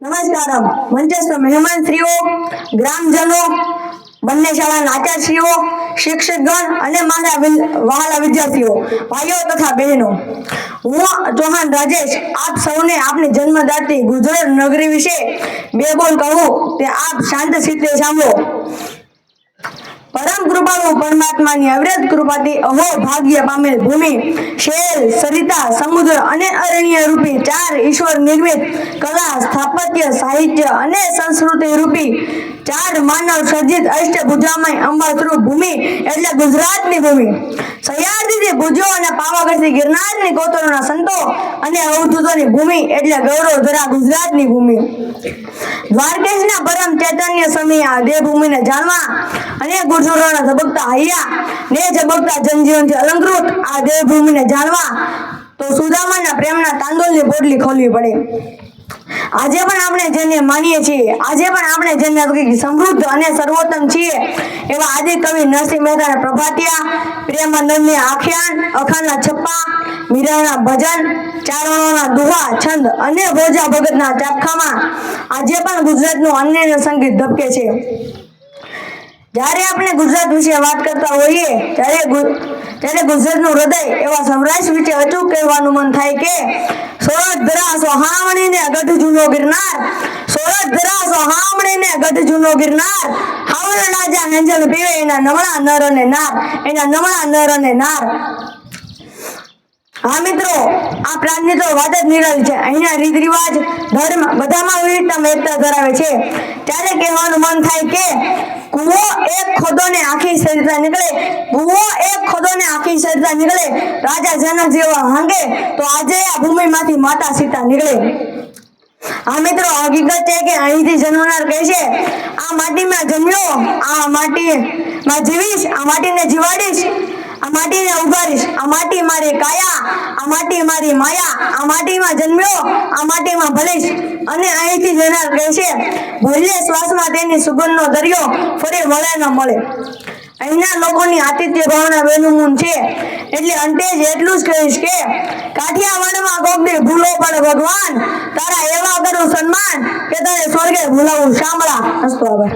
નમસ્કારમ મંચસ્થ મહેમાનશ્રીઓ, ગ્રામજનો, બંને શાળાના આચાર્યશ્રીઓ, શિક્ષકગણ અને મારા વહાલા વિદ્યાર્થીઓ, ભાઈઓ તથા બહેનો, હું ચૌહાણ રાજેશ આપ સૌને આપની જન્મદાતી ગુજરાત નગરી વિશે બે બોલ કહું તે આપ શાંત ચિત્તે સાંભળો. પરમ કૃપાળુ પરમાત્માની અવિરત કૃપાથી અહો ભાગ્ય પામેલ ભૂમિ, શેલ, સરિતા, સમુદ્ર અને અરણ્ય રૂપી ચાર ઈશ્વર નિર્મિત કલા, સ્થાપત્ય, સાહિત્ય અને સંસ્કૃતિ રૂપી ચાર માનવ સર્જિત અષ્ટભુજામય અંબાસ્વરૂપ ભૂમિ એટલે ગુજરાતની ભૂમિ. સહ્યાદ્રીથી ભુજો અને પાવાગઢથી ગિરનારની કોતરોના સંતો અને અવધૂતોની ભૂમિ એટલે ગૌરવ ધરા ગુજરાતની ભૂમિ. દ્વારકેશના પરમ ચૈતન્ય સમયે આ દેવભૂમિને જાણવા અને ગુર્જરોના ધબકતા હૈયા ને ઝબકતા જનજીવનથી અલંકૃત આ દેવભૂમિને જાણવા તો સુદામાના પ્રેમના તાંદોલની પોટલી ખોલવી પડે. આજે પણ આપણે જેને માનીએ છીએ, આજે પણ આપણે જેને સમૃદ્ધ અને સર્વોત્તમ છીએ એવા આદિ કવિ નરસિંહ મહેતાના પ્રભાતિયા, પ્રેમાનંદની આખ્યાન, અખાના છપ્પા, મીરાના ભજન, ચારણોના દુહા છંદ અને ભોજા ભગતના ચાપખામાં આજે પણ ગુજરાતનું અનન્ય સંગીત ધબકે છે. જ્યારે આપણે ગુજરાત વિશે વાત કરતા હોઈએ ત્યારે ગુજરાતનું હૃદય એવા સૌરાષ્ટ્ર વિશે અચૂક કહેવાનું મન થાય કે સોરઠ ધરા સોહામણીને ગઢ જૂનો ગિરનાર, સોરઠ ધરા સોહામણીને ગઢ જૂનો ગિરનાર, હાવળ રાજા હેંજલ પીવે એના નમણા નર અને નાર, એના નમણા નર અને નાર. હા મિત્રો, આ પ્રાંતની તો વાત જ નિરાળી છે. અહીંના રીત રિવાજ, ધર્મ બધામાં વિવિધતા એકતા ધરાવે છે. ત્યારે કહેવાનું મન થાય કે કૂવો એક ખોદો ને આખી સરિતા નીકળે, કૂવો એક ખોદો ને આખી સરિતા નીકળે, રાજા જનક જેવા હાંગે તો આજે આ ભૂમિમાંથી માતા સીતા નીકળે. હા મિત્રો, હકીકત છે કે અહીંથી જન્મનાર કહે છે આ માટીમાં જન્મ્યો, આ માટીમાં જીવીશ, આ માટીને જીવાડીશ, આ માટીને ઉગાડીશ, આ માટી મારી કાયા, આ માટી મારી માયા, આ માટીમાં જન્મ્યો, આ માટીમાં ભલીશ. અને અહીંથી જનાર કહે છે ભલે શ્વાસમાં તેની સુગંધનો દરિયો ફરી મળે ન મળે. અહીંના લોકોની આતિથ્ય ભાવના બેનમૂન છે. એટલે અંતે જ એટલું જ કહીશ કે કાઠિયાવાડમાં કોક દી ભૂલો પડે ભગવાન, તારા એવા કરું સન્માન કે તારે સ્વર્ગે ભૂલાવું શામળા. હસતો આભાર.